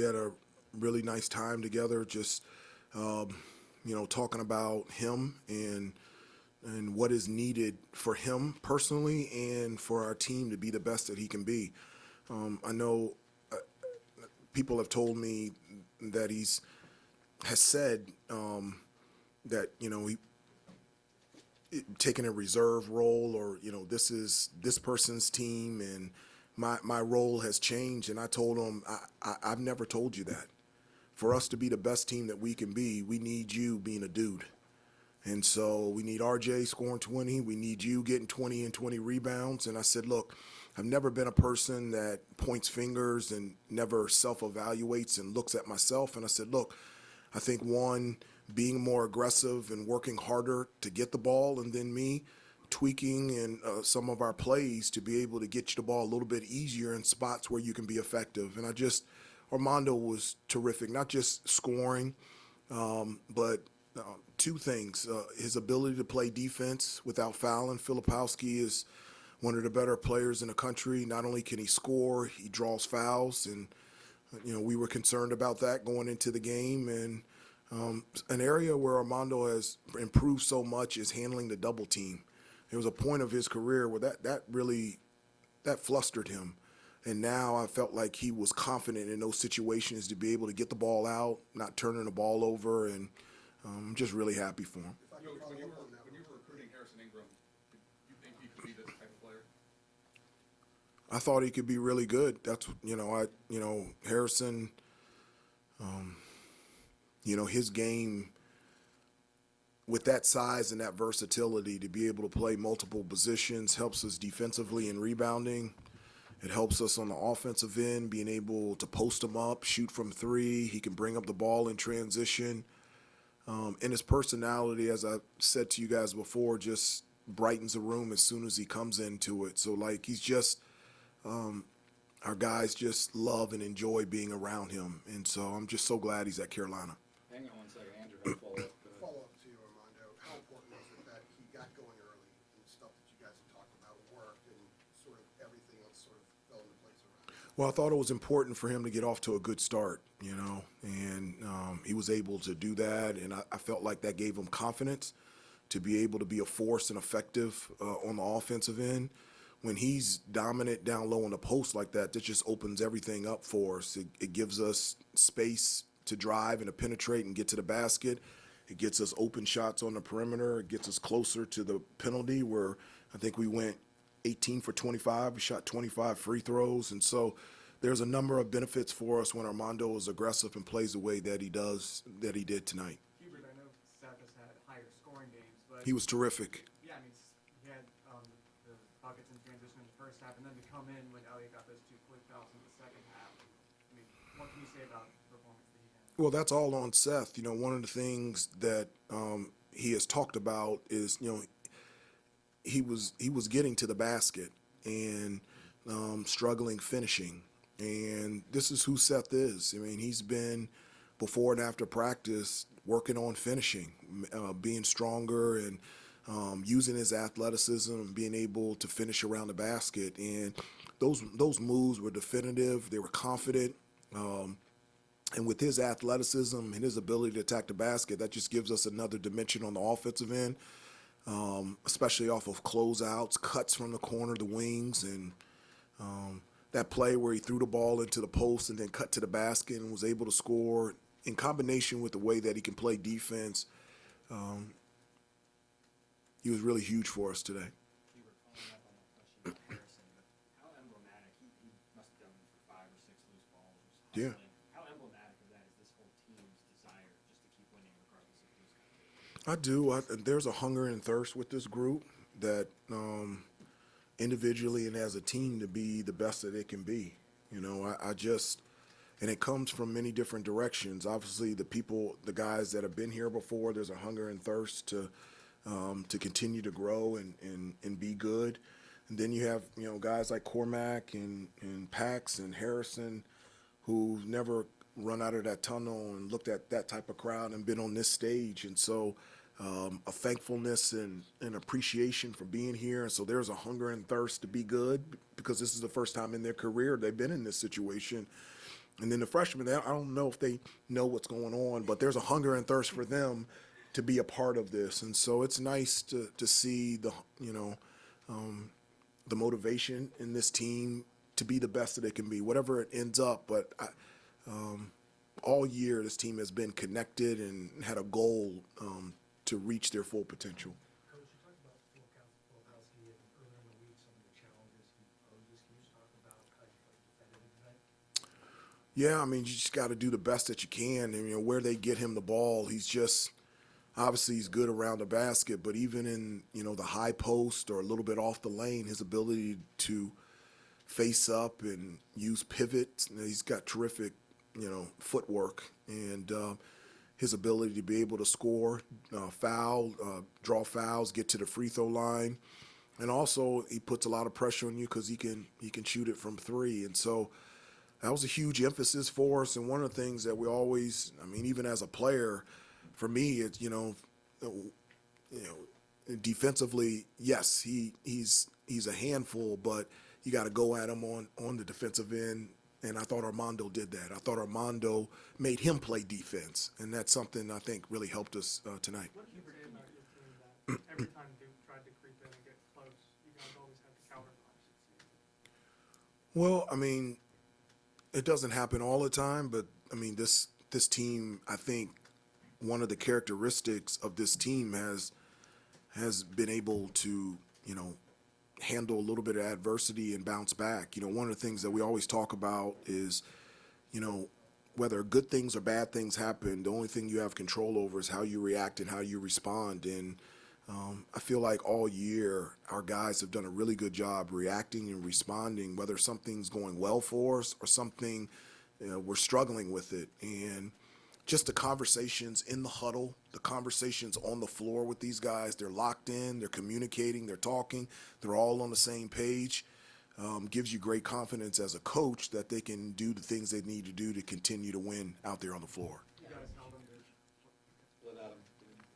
had a really nice time together, just talking about him and what is needed for him personally and for our team to be the best that he can be. I know people have told me that has said that he taking a reserve role, or this is this person's team and my role has changed. And I told him I've never told you that. For us to be the best team that we can be, we need you being a dude. And so we need RJ scoring 20. We need you getting 20 and 20 rebounds. And I said, look, I've never been a person that points fingers and never self-evaluates and looks at myself. And I said, look, I think one, being more aggressive and working harder to get the ball, and then me tweaking in some of our plays to be able to get you the ball a little bit easier in spots where you can be effective. And Armando was terrific, not just scoring, but two things. His ability to play defense without fouling. Filipowski is one of the better players in the country. Not only can he score, he draws fouls, and we were concerned about that going into the game. And an area where Armando has improved so much is handling the double team. There was a point of his career where that really flustered him. And now I felt like he was confident in those situations to be able to get the ball out, not turning the ball over, and I'm just really happy for him. When you were recruiting Harrison Ingram, did you think he could be this type of player? I thought he could be really good. That's Harrison. His game with that size and that versatility to be able to play multiple positions helps us defensively and rebounding. It helps us on the offensive end, being able to post him up, shoot from three. He can bring up the ball in transition. And his personality, as I said to you guys before, just brightens the room as soon as he comes into it. So, he's just our guys just love and enjoy being around him. And so I'm just so glad he's at Carolina. Hang on one second, Andrew, I'll follow up. Follow up to you, Armando. How important was it that he got going early and the stuff that you guys have talked about worked and sort of everything else sort of fell into place around it? Well, I thought it was important for him to get off to a good start, and he was able to do that, and I felt like that gave him confidence to be able to be a force and effective on the offensive end. When he's dominant down low in the post like that, that just opens everything up for us. It gives us space to drive and to penetrate and get to the basket. It gets us open shots on the perimeter. It gets us closer to the penalty, where I think we went 18 for 25. We shot 25 free throws. And so there's a number of benefits for us when Armando is aggressive and plays the way that he did tonight. Hubert, I know Seth has had higher scoring games, but He was terrific. yeah, I mean, he had the buckets in transition in the first half, and then to come in when Elliott got those two quick fouls in the second half. I mean, what can you say about the performance that he had? Well, that's all on Seth. One of the things that he has talked about is, he was getting to the basket and struggling finishing. And this is who Seth is. I mean, he's been, before and after practice, working on finishing, being stronger and using his athleticism and being able to finish around the basket. And those moves were definitive. They were confident. And with his athleticism and his ability to attack the basket, that just gives us another dimension on the offensive end, especially off of closeouts, cuts from the corner, the wings, and that play where he threw the ball into the post and then cut to the basket and was able to score in combination with the way that he can play defense. He was really huge for us today. You were following up on that question about Harrison, but how emblematic, he must have done it for 5 or 6 loose balls. Yeah. How emblematic of that is this whole team's desire just to keep winning regardless of who's got it? I do. There's a hunger and thirst with this group that individually and as a team to be the best that it can be. And it comes from many different directions. Obviously, the guys that have been here before, there's a hunger and thirst to continue to grow and be good. And then you have, guys like Cormac and Pax and Harrison who've never run out of that tunnel and looked at that type of crowd and been on this stage. And so a thankfulness and appreciation for being here. And so there's a hunger and thirst to be good because this is the first time in their career they've been in this situation. And then the freshmen, I don't know if they know what's going on, but there's a hunger and thirst for them to be a part of this. And so it's nice to see the motivation in this team to be the best that it can be, whatever it ends up. But all year, this team has been connected and had a goal to reach their full potential. Coach, you talked about Filipowski and earlier in the week, some of the challenges he poses. Can you just talk about how you felt defended tonight? Yeah, I mean, you just got to do the best that you can. And, where they get him the ball, obviously he's good around the basket, but even in, the high post or a little bit off the lane, his ability to face up and use pivots, he's got terrific, footwork, and his ability to be able to score, foul, draw fouls, get to the free throw line. And also he puts a lot of pressure on you because he can shoot it from three. And so that was a huge emphasis for us. And one of the things that we always, even as a player, for me, it's, defensively, yes, he's a handful, but you got to go at him on the defensive end. And I thought Armando did that. I thought Armando made him play defense, and that's something I think really helped us tonight. What do you say about your team that every time Duke tried to creep in and get close, you guys always had to counter punch? Well, it doesn't happen all the time, but this team, I think one of the characteristics of this team has been able to, handle a little bit of adversity and bounce back. One of the things that we always talk about is, whether good things or bad things happen, the only thing you have control over is how you react and how you respond. And I feel like all year our guys have done a really good job reacting and responding, whether something's going well for us or something we're struggling with it. And just the conversations in the huddle, the conversations on the floor with these guys, they're locked in, they're communicating, they're talking, they're all on the same page. Gives you great confidence as a coach that they can do the things they need to do to continue to win out there on the floor. You guys held them to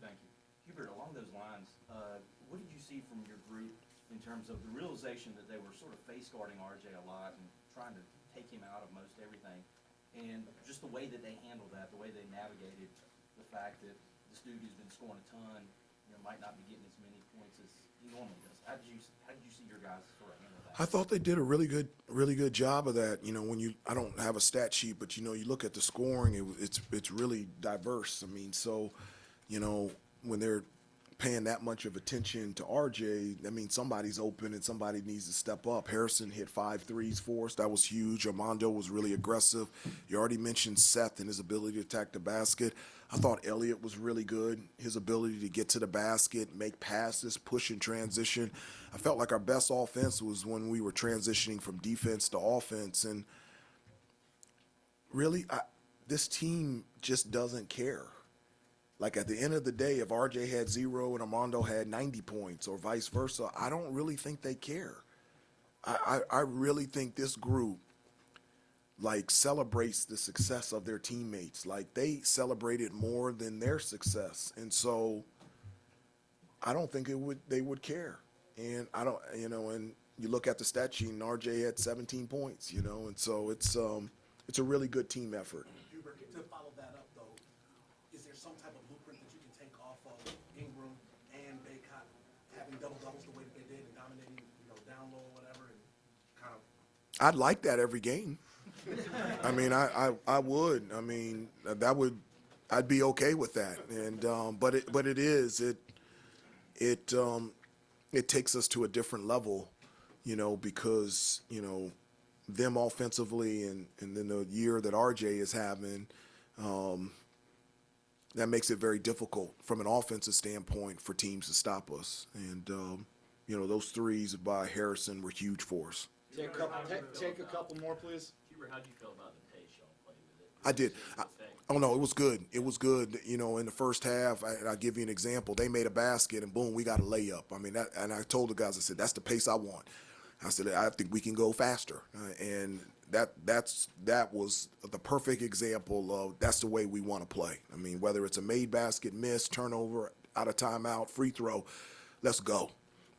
Thank you. Hubert, along those lines, what did you see from your group in terms of the realization that they were sort of face guarding RJ a lot and trying to take him out of most everything, and just the way that they handled that, the way they navigated the fact that this dude who's been scoring a ton, might not be getting as many points as he normally does? How did you see your guys sort of handle that? I thought they did a really good job of that. I don't have a stat sheet, but you look at the scoring, it's really diverse. When they're paying that much of attention to RJ, that means somebody's open and somebody needs to step up. Harrison hit 5 threes for us. That was huge. Armando was really aggressive. You already mentioned Seth and his ability to attack the basket. I thought Elliott was really good. His ability to get to the basket, make passes, push and transition. I felt like our best offense was when we were transitioning from defense to offense. And really, this team just doesn't care. Like, at the end of the day, if RJ had 0 and Armando had 90 points or vice versa, I don't really think they care. I really think this group, celebrates the success of their teammates. Like, they celebrate it more than their success. And so I don't think they would care. And I don't, and you look at the stat sheet and RJ had 17 points, and so it's a really good team effort. Hubert, to follow that up, though, is there some type of blueprint that you can take off of Ingram and Baycott having double-doubles the way that they did and dominating, down low or whatever, and kind of? I'd like that every game. I would. I'd be okay with that. And but it takes us to a different level, because them offensively and then the year that RJ is having, that makes it very difficult from an offensive standpoint for teams to stop us. And those threes by Harrison were huge for us. Take a couple more, please. Hubert, how do you feel about the pace y'all played with it? I did. No, it was good. It was good. In the first half, I'll give you an example. They made a basket, and boom, we got a layup. And I told the guys, I said, that's the pace I want. I said, I think we can go faster. And that was the perfect example of that's the way we want to play. Whether it's a made basket, miss, turnover, out of timeout, free throw, let's go.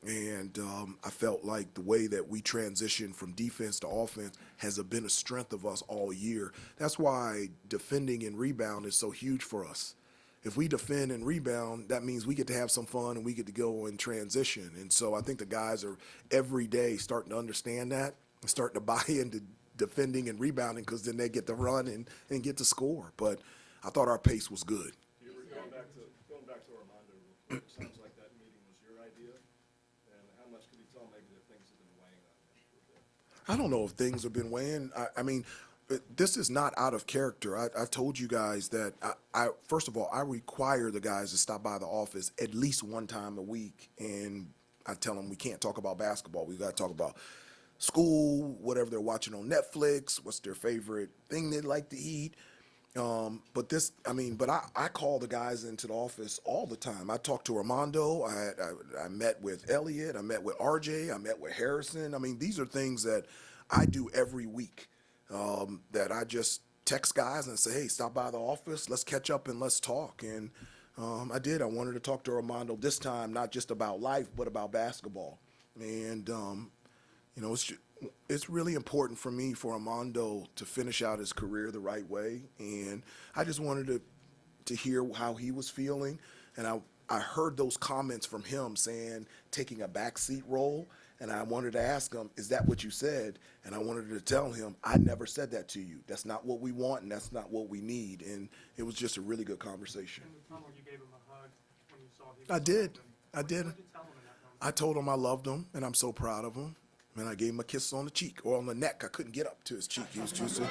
And I felt like the way that we transitioned from defense to offense has been a strength of us all year. That's why defending and rebound is so huge for us. If we defend and rebound, that means we get to have some fun and we get to go in transition. And so I think the guys are every day starting to understand that and starting to buy into defending and rebounding, because then they get to run and get to score. But I thought our pace was good. Going back to Armando real quick, it sounds like that meeting was your idea, and how much could you tell maybe that things have been weighing on you a bit? I don't know if things have been weighing. I mean, this is not out of character. I told you guys that first of all, I require the guys to stop by the office at least one time a week, and I tell them we can't talk about basketball. We got to talk about school, whatever they're watching on Netflix, what's their favorite thing they like to eat. But I call the guys into the office all the time. I talked to Armando. I met with Elliott. I met with RJ. I met with Harrison. I mean, these are things that I do every week, that I just text guys and say, hey, stop by the office. Let's catch up and let's talk. And I did. I wanted to talk to Armando this time, not just about life, but about basketball. And, it's really important for me for Armando to finish out his career the right way. And I just wanted to hear how he was feeling. And I heard those comments from him saying taking a backseat role. And I wanted to ask him, is that what you said? And I wanted to tell him, I never said that to you. That's not what we want, and that's not what we need. And it was just a really good conversation. In the tunnel, you gave him a hug when you saw he was I did. surrendering. I did. What did you tell him in that moment? I told him I loved him, and I'm so proud of him. And I gave him a kiss on the cheek or on the neck. I couldn't get up to his cheek. He was too soon.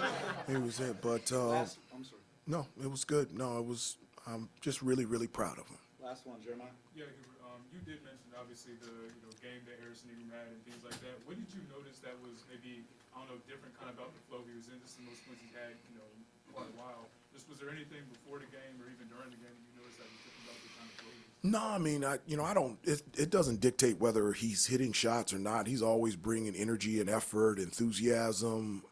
It was it. But I'm sorry. no, it was good. No, it was. I'm just really, really proud of him. Last one, Jeremiah. Yeah, Hubert, you did mention obviously the game that Harrison Ingram had and things like that. What did you notice that was maybe, I don't know, different kind of about the flow he was in? This is the most points he had, in quite a while. Just was there anything before the game or even during the game that you noticed that was different about the kind of flow he was? No, I mean, I don't. It doesn't dictate whether he's hitting shots or not. He's always bringing energy and effort, enthusiasm,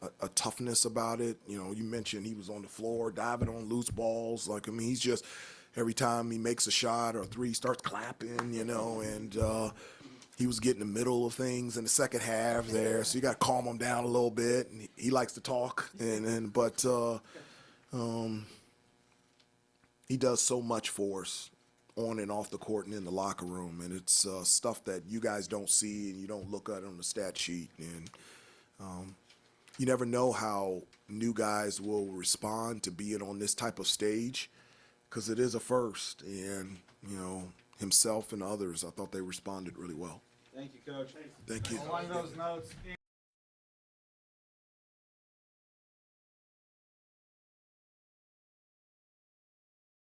a toughness about it. You mentioned he was on the floor diving on loose balls. Like, I mean, he's just every time he makes a shot or a three, he starts clapping. And he was getting in the middle of things in the second half there, so you got to calm him down a little bit. And he likes to talk, but he does so much for us on and off the court and in the locker room, and it's stuff that you guys don't see and you don't look at on the stat sheet. And you never know how new guys will respond to being on this type of stage, because it is a first. And himself and others, I thought they responded really well. Thank you, Coach. Thank you. Along those notes.